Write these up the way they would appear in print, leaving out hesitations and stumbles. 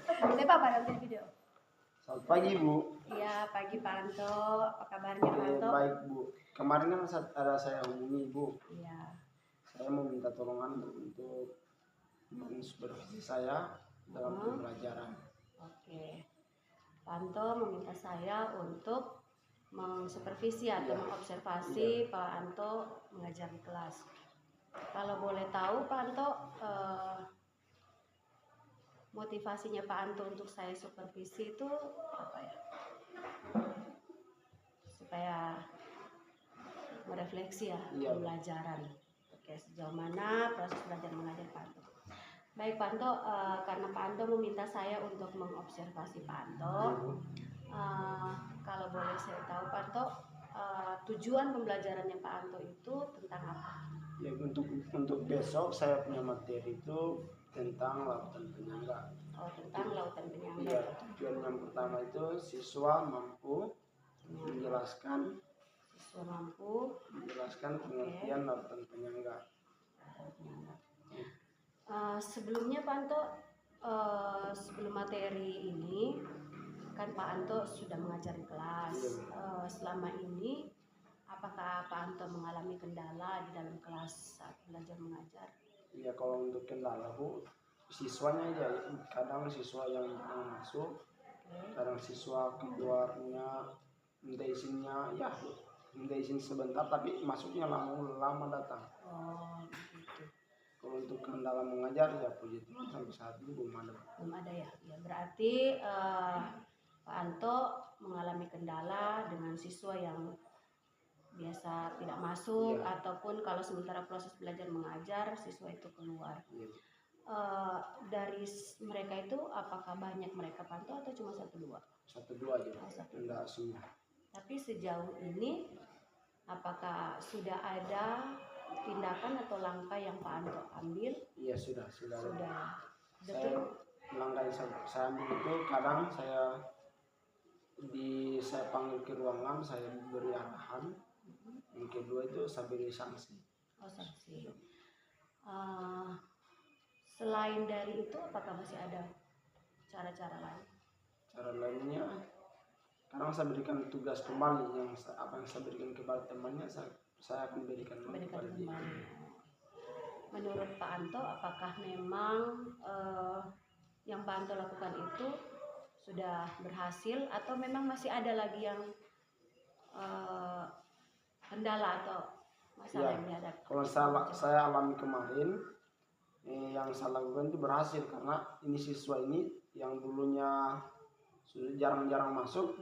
Coba Pak ambil video. Selamat pagi Bu. Iya, pagi Pak Anto. Apa kabarnya Pak Anto? Baik Bu. Kemarin kan ada saya hubungi Bu. Iya. Saya mau minta tolongan untuk mensupervisi saya dalam pembelajaran. Oke. Pak Anto meminta saya untuk mengsupervisi atau mengobservasi Pak Anto mengajar di kelas. Kalau boleh tahu Pak Anto, motivasinya Pak Anto untuk saya supervisi itu apa ya? Supaya merefleksi ya pembelajaran. Oke, sejauh mana proses belajar mengajar Pak Anto. Baik Pak Anto, karena Pak Anto meminta saya untuk mengobservasi Pak Anto, kalau boleh saya tahu Pak Anto, tujuan pembelajarannya Pak Anto itu tentang apa? Ya, untuk besok saya punya materi itu tentang lautan penyangga. Oh, tentang lautan penyangga. Iya, tujuan yang pertama itu siswa mampu menjelaskan pengertian lautan penyangga. Sebelumnya Pak Anto, sebelum materi ini kan Pak Anto sudah mengajar di kelas. Selama ini apakah Pak Anto mengalami kendala di dalam kelas saat belajar mengajar? Iya, kalau untuk kendala Bu, siswanya ya kadang siswa yang jarang masuk, kadang siswa keluarnya minta izinnya minta izin sebentar tapi masuknya lama datang. Oh gitu. Kalau untuk kendala mengajar ya puji Tuhan sampai saat ini belum ada. Belum ada ya. Ya berarti Pak Anto mengalami kendala dengan siswa yang biasa tidak masuk ataupun kalau sementara proses belajar mengajar siswa itu keluar. Dari mereka itu apakah banyak mereka Pak Anto atau cuma 1-2? 1-2 aja. Tidak semua. Tapi sejauh ini apakah sudah ada tindakan atau langkah yang Pak Anto ambil? Iya, sudah. Betul. Langkah yang saya ambil itu kadang saya panggil ke ruangan, saya beri arahan. Yang kedua itu saya beri sanksi. Oh, sanksi. Selain dari itu apakah masih ada cara-cara lain? Cara lainnya kadang saya berikan tugas kembali yang apa yang saya berikan kepada temannya saya akan berikan kepada dia. Menurut Pak Anto, apakah memang yang Pak Anto lakukan itu sudah berhasil atau memang masih ada lagi yang kendala atau masalah yang dihadapi? Kalau saya alami kemarin, yang saya lakukan itu berhasil karena ini siswa ini yang dulunya sudah jarang-jarang masuk,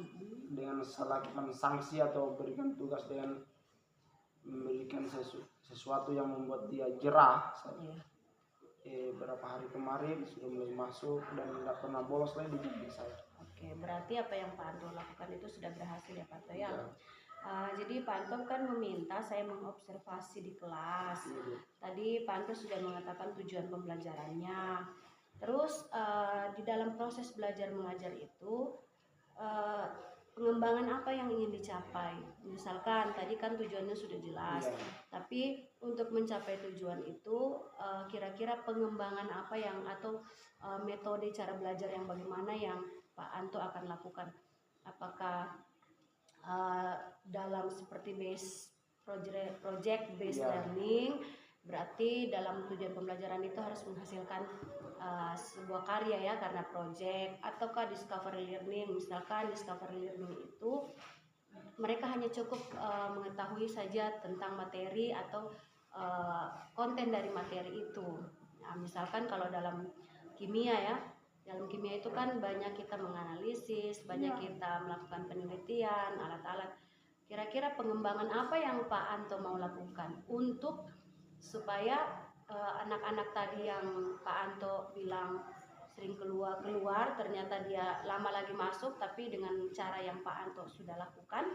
dengan saya lakukan sanksi atau berikan tugas dengan memberikan sesuatu yang membuat dia jerah. Berapa hari kemarin sudah mulai masuk dan tidak pernah bolos lagi di saya. Oke, berarti apa yang Pak Anto lakukan itu sudah berhasil ya Pak Anto ya? Jadi Pak Anto kan meminta saya mengobservasi di kelas. Tadi Pak Anto sudah mengatakan tujuan pembelajarannya. Terus di dalam proses belajar mengajar itu pengembangan apa yang ingin dicapai? Misalkan tadi kan tujuannya sudah jelas, tapi untuk mencapai tujuan itu kira-kira pengembangan apa yang atau metode cara belajar yang bagaimana yang Pak Anto akan lakukan? Apakah dalam seperti project based learning, berarti dalam tujuan pembelajaran itu harus menghasilkan sebuah karya ya karena project, ataukah discovery learning? Misalkan discovery learning itu mereka hanya cukup mengetahui saja tentang materi atau konten dari materi itu. Nah, misalkan kalau dalam kimia ya, dalam kimia itu kan banyak kita menganalisis, banyak kita melakukan penelitian, alat-alat. Kira-kira pengembangan apa yang Pak Anto mau lakukan untuk supaya anak-anak tadi yang Pak Anto bilang sering keluar, ternyata dia lama lagi masuk, tapi dengan cara yang Pak Anto sudah lakukan,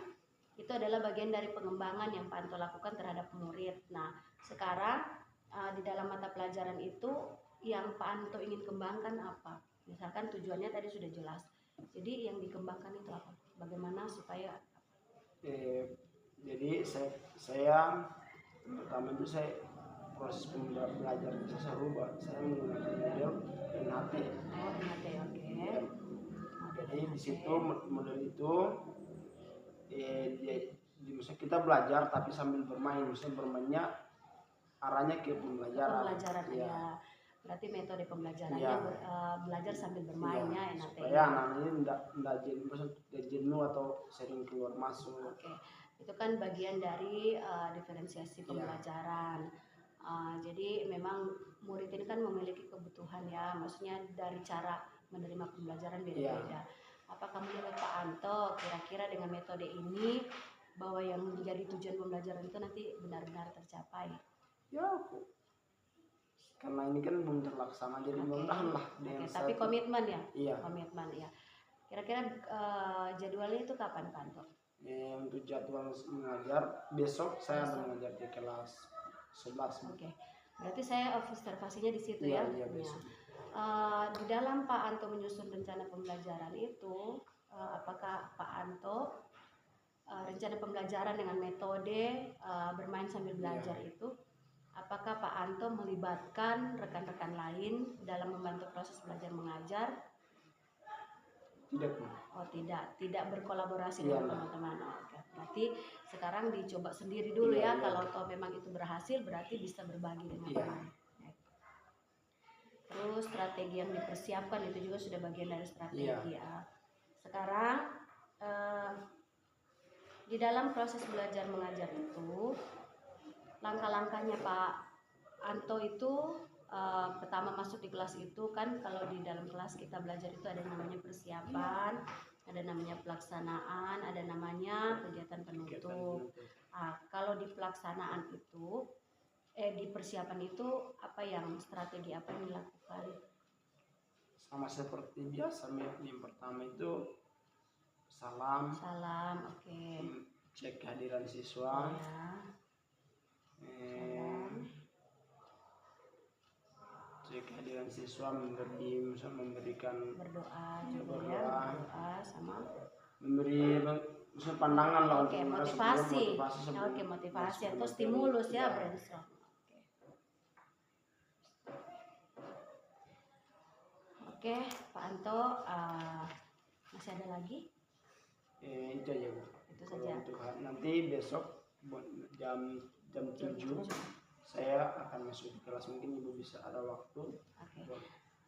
itu adalah bagian dari pengembangan yang Pak Anto lakukan terhadap murid. Nah, sekarang di dalam mata pelajaran itu yang Pak Anto ingin kembangkan apa? Misalkan tujuannya tadi sudah jelas. Jadi yang dikembangkan itu apa? Bagaimana supaya? Jadi saya pertama itu proses belajar itu saya rubah. Saya menggunakan model NHT. Oh, NHT, oke. Di situ model itu misalnya kita belajar tapi sambil bermain, misalnya bermainnya arahnya ke pembelajaran. Pembelajaran ya. Berarti metode pembelajarannya Iya. Belajar sambil bermain ya, enak supaya anak-anak ini enggak jenuh atau sering keluar masuk. Oke. Itu kan bagian dari diferensiasi pembelajaran. Jadi memang murid ini kan memiliki kebutuhan ya, maksudnya dari cara menerima pembelajaran beda-beda. Apakah menurut Pak Anto kira-kira dengan metode ini bahwa yang menjadi tujuan pembelajaran itu nanti benar-benar tercapai? Ya, karena ini kan belum terlaksana, jadi mudah-mudahan lah. Tapi komitmen ya? Iya. Komitmen ya. Kira-kira jadwalnya itu kapan Pak Anto? Untuk jadwal mengajar, besok saya akan mengajar di kelas 11. Oke. Berarti saya observasinya di situ Iya, ya. Iya, besok. Di dalam Pak Anto menyusun rencana pembelajaran itu, apakah Pak Anto rencana pembelajaran dengan metode bermain sambil belajar itu, apakah Pak Anto melibatkan rekan-rekan lain dalam membantu proses belajar mengajar? Tidak. Oh tidak berkolaborasi dengan teman-teman. Oke. Berarti sekarang dicoba sendiri dulu ya. Kalau toh memang itu berhasil, berarti bisa berbagi dengan teman. Terus strategi yang dipersiapkan itu juga sudah bagian dari strategi ya. Sekarang di dalam proses belajar mengajar itu, langkah-langkahnya Pak Anto itu pertama masuk di kelas itu kan, kalau di dalam kelas kita belajar itu ada namanya persiapan, ada namanya pelaksanaan, ada namanya kegiatan penutup. Kalau di pelaksanaan itu di persiapan itu strategi apa yang dilakukan? Sama seperti biasa, yang pertama itu salam, oke. Cek kehadiran siswa. Cek kehadiran siswa, memberikan berdoa sama memberi pandangan lah. Oke, motivasi atau stimulus ya, brainstorm. Oke, Pak Anto, masih ada lagi? Itu aja Bu. Itu saja. Nanti besok jam 7 saya akan masuk di kelas, mungkin Ibu bisa ada waktu. Oke.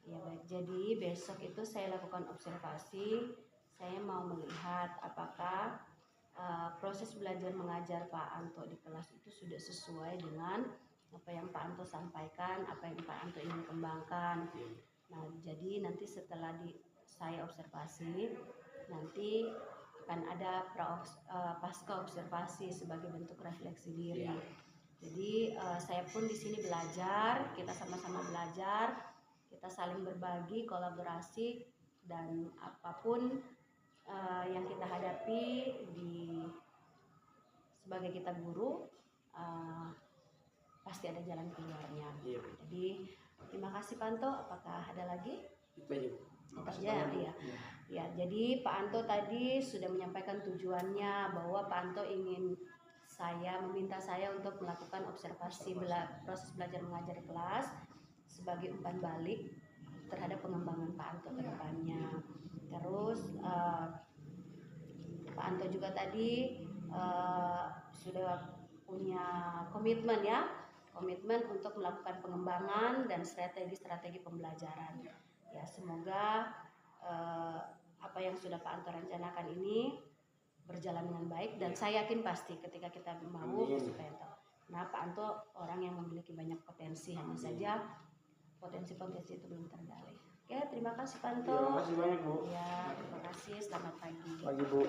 Ya baik. Jadi besok itu saya lakukan observasi. Saya mau melihat apakah proses belajar mengajar Pak Anto di kelas itu sudah sesuai dengan apa yang Pak Anto sampaikan, apa yang Pak Anto ingin kembangkan. Nah, jadi nanti setelah saya observasi, nanti akan ada pasca observasi sebagai bentuk refleksi diri. Jadi saya pun di sini belajar, kita sama-sama belajar, kita saling berbagi, kolaborasi, dan apapun yang kita hadapi sebagai kita guru, pasti ada jalan keluarnya. Jadi terima kasih Pak Anto. Apakah ada lagi? Itu aja. Ya, jadi Pak Anto tadi sudah menyampaikan tujuannya bahwa Pak Anto ingin meminta saya untuk melakukan observasi proses belajar mengajar di kelas sebagai umpan balik terhadap pengembangan Pak Anto ke depannya. Terus Pak Anto juga tadi sudah punya komitmen untuk melakukan pengembangan dan strategi pembelajaran. Ya, semoga apa yang sudah Pak Anto rencanakan ini berjalan dengan baik, dan saya yakin pasti ketika kita mau supaya tahu. Nah, Pak Anto orang yang memiliki banyak potensi, hanya saja potensi-potensi itu belum tergali. Oke, terima kasih Pak Anto. Terima kasih banyak Bu. Ya, terima kasih. Selamat pagi. Pagi Bu.